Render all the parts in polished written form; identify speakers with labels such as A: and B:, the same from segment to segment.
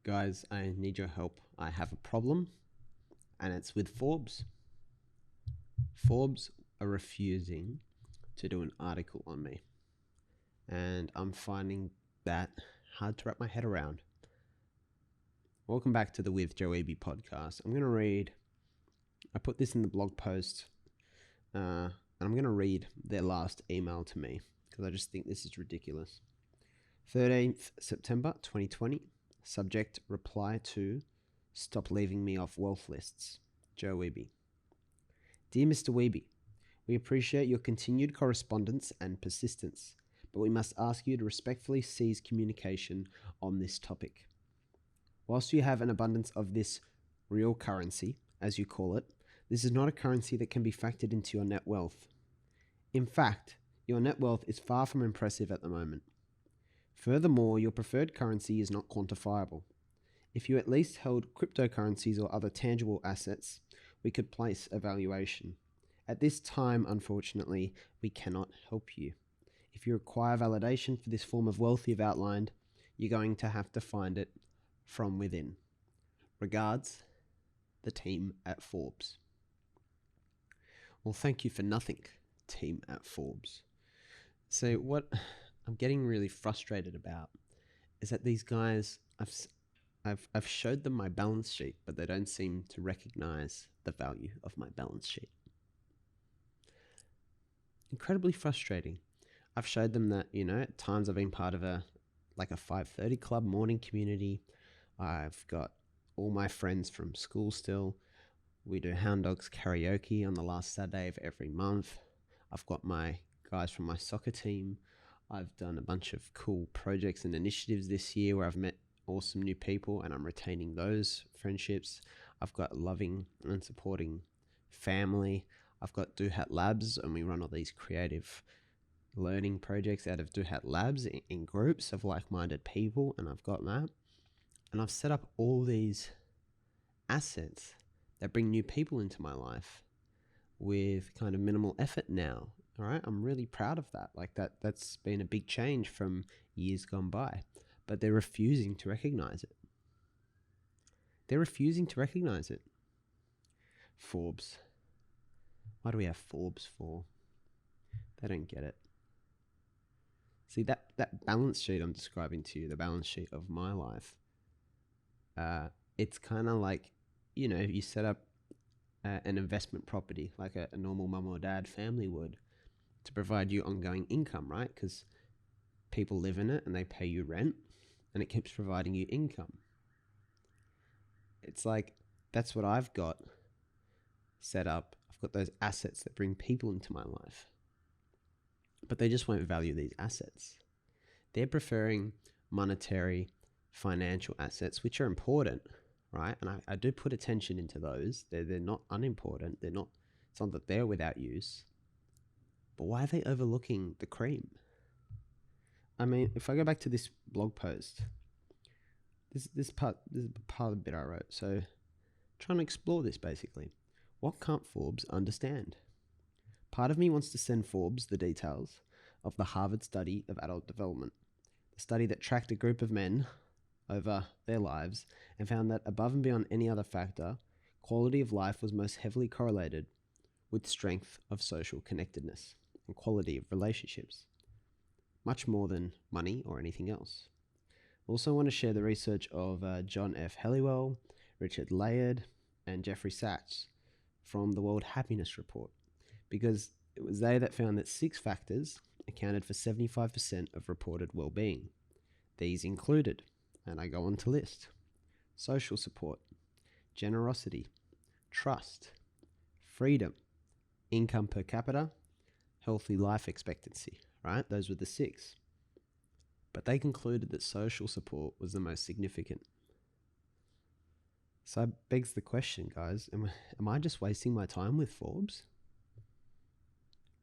A: Guys, I need your help. I have a problem, and it's with Forbes. Forbes are refusing to do an article on me, and I'm finding that hard to wrap my head around. Welcome back to the With Joe Wehbe Podcast. I put this in the blog post, and I'm going to read their last email to me because I just think this is ridiculous. 13th September 2020. Subject, reply to stop leaving me off wealth lists. Joe Wehbe. Dear Mr. Wehbe, we appreciate your continued correspondence and persistence, but we must ask you to respectfully cease communication on this topic. Whilst you have an abundance of this real currency, as you call it, this is not a currency that can be factored into your net wealth. In fact, your net wealth is far from impressive at the moment. Furthermore, your preferred currency is not quantifiable. If you at least held cryptocurrencies or other tangible assets, we could place a valuation. At this time, unfortunately, we cannot help you. If you require validation for this form of wealth you've outlined, you're going to have to find it from within. Regards, the team at Forbes. Well, thank you for nothing, team at Forbes. So what I'm getting really frustrated about is that these guys, I've showed them my balance sheet, but they don't seem to recognize the value of my balance sheet. Incredibly frustrating. I've showed them that, at times I've been part of a 5:30 club morning community. I've got all my friends from school still. We do Hound Dogs karaoke on the last Saturday of every month. I've got my guys from my soccer team. I've done a bunch of cool projects and initiatives this year where I've met awesome new people and I'm retaining those friendships. I've got loving and supporting family. I've got Duhat Labs, and we run all these creative learning projects out of Duhat Labs in groups of like-minded people, and I've got that. And I've set up all these assets that bring new people into my life with kind of minimal effort now. All right, I'm really proud of that. That's been a big change from years gone by, but they're refusing to recognize it. Forbes. Why do we have Forbes for? They don't get it. See, that balance sheet I'm describing to you, the balance sheet of my life, it's kind of like, you set up an investment property like a normal mum or dad family would, to provide you ongoing income, right? Because people live in it and they pay you rent and it keeps providing you income. It's like, that's what I've got set up. I've got those assets that bring people into my life, but they just won't value these assets. They're preferring monetary, financial assets, which are important, right? And I do put attention into those. They're not unimportant. It's not that they're without use. But why are they overlooking the cream? I mean, if I go back to this blog post, this is part of the bit I wrote. So trying to explore this basically. What can't Forbes understand? Part of me wants to send Forbes the details of the Harvard study of adult development, the study that tracked a group of men over their lives and found that above and beyond any other factor, quality of life was most heavily correlated with strength of social connectedness and quality of relationships, much more than money or anything else. I also want to share the research of John F. Helliwell, Richard Layard, and Jeffrey Sachs from the World Happiness Report, because it was they that found that 6 factors accounted for 75% of reported well-being. These included, and I go on to list, social support, generosity, trust, freedom, income per capita, healthy life expectancy, right? Those were the 6. But they concluded that social support was the most significant. So it begs the question, guys, am I just wasting my time with Forbes?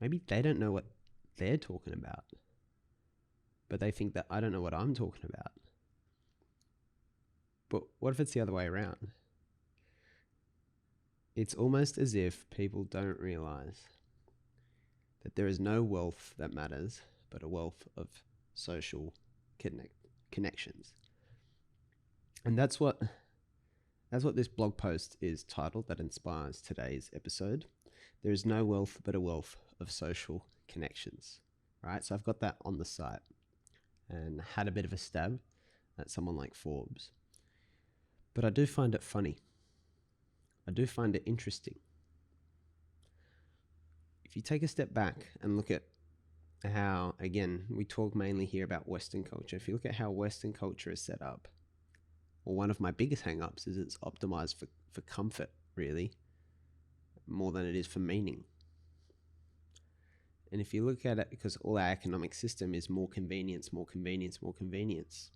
A: Maybe they don't know what they're talking about, but they think that I don't know what I'm talking about. But what if it's the other way around? It's almost as if people don't realize that there is no wealth that matters, but a wealth of social connections. And that's what this blog post is titled that inspires today's episode. There is no wealth but a wealth of social connections. Right? So I've got that on the site and had a bit of a stab at someone like Forbes. But I do find it funny. I do find it interesting. If you take a step back and look at how, again, we talk mainly here about Western culture. If you look at how Western culture is set up, well, one of my biggest hang-ups is it's optimized for comfort, really, more than it is for meaning. And if you look at it, because all our economic system is more convenience, more convenience, more convenience,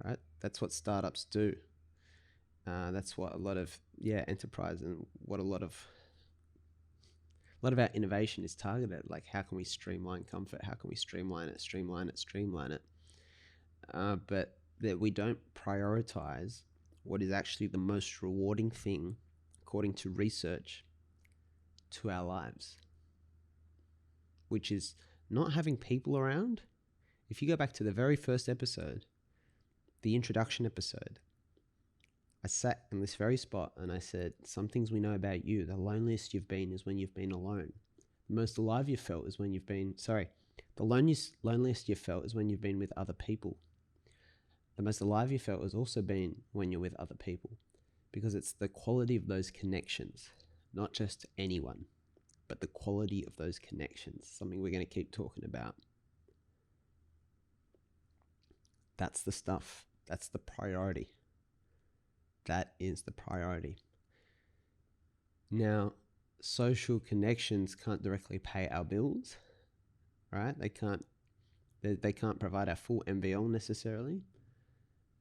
A: right? That's what startups do. That's what a lot of enterprise and what a lot of our innovation is targeted. Like, how can we streamline comfort? How can we streamline it? But that we don't prioritize what is actually the most rewarding thing, according to research, to our lives, which is not having people around. If you go back to the very first episode, the introduction episode, I sat in this very spot and I said, some things we know about you, the loneliest you've been is when you've been alone. The most alive you felt is when you've been, the loneliest you felt is when you've been with other people. The most alive you felt has also been when you're with other people, because it's the quality of those connections, not just anyone, but the quality of those connections, something we're going to keep talking about. That's the stuff. That's the priority. That is the priority. Now, social connections can't directly pay our bills, right? They can't provide our full MVL necessarily.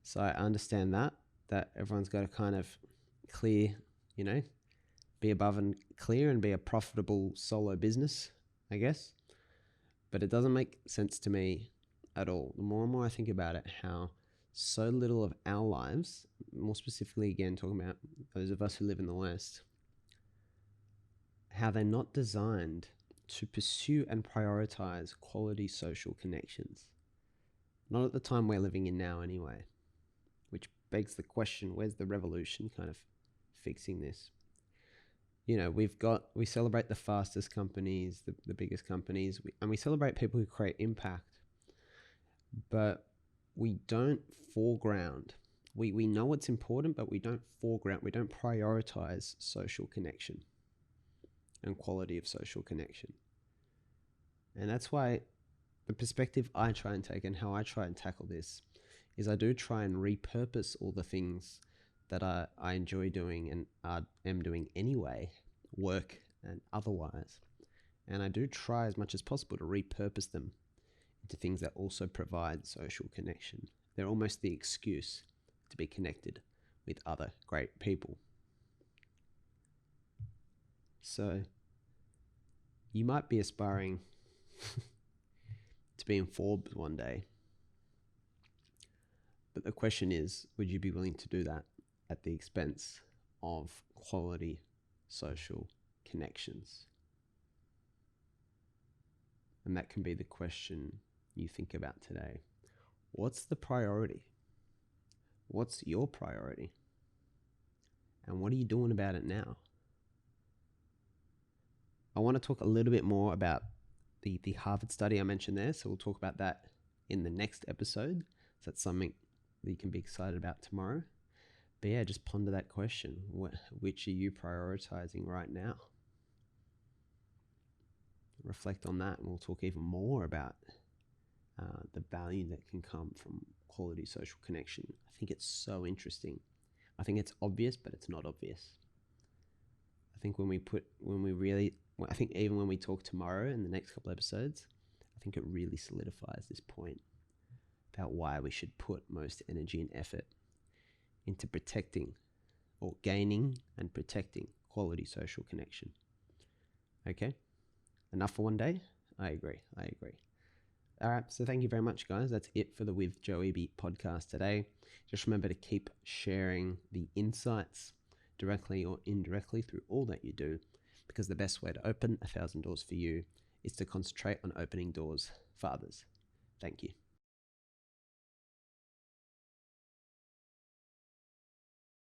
A: So I understand that everyone's got to kind of clear, be above and clear and be a profitable solo business, I guess. But it doesn't make sense to me at all. The more and more I think about it, how so little of our lives, more specifically, again, talking about those of us who live in the West, how they're not designed to pursue and prioritize quality social connections. Not at the time we're living in now anyway, which begs the question, where's the revolution kind of fixing this? We celebrate the fastest companies, the biggest companies, and we celebrate people who create impact, but we don't foreground. We know what's important, but we don't foreground. We don't prioritize social connection and quality of social connection. And that's why the perspective I try and take and how I try and tackle this is I do try and repurpose all the things that I enjoy doing and am doing anyway, work and otherwise. And I do try as much as possible to repurpose them into things that also provide social connection. They're almost the excuse to be connected with other great people. So you might be aspiring to be in Forbes one day. But the question is, would you be willing to do that at the expense of quality social connections? And that can be the question you think about today. What's the priority? What's your priority? And what are you doing about it now? I want to talk a little bit more about the Harvard study I mentioned there. So we'll talk about that in the next episode. So that's something that you can be excited about tomorrow. But yeah, just ponder that question. Which are you prioritizing right now? Reflect on that, and we'll talk even more about the value that can come from quality social connection. I think it's so interesting. I think it's obvious, but it's not obvious. I think I think even when we talk tomorrow in the next couple episodes, I think it really solidifies this point about why we should put most energy and effort into protecting or gaining and protecting quality social connection. Okay? Enough for one day? I agree. All right, so thank you very much, guys. That's it for the With Joe Wehbe podcast today. Just remember to keep sharing the insights directly or indirectly through all that you do, because the best way to open 1,000 doors for you is to concentrate on opening doors for others. Thank you.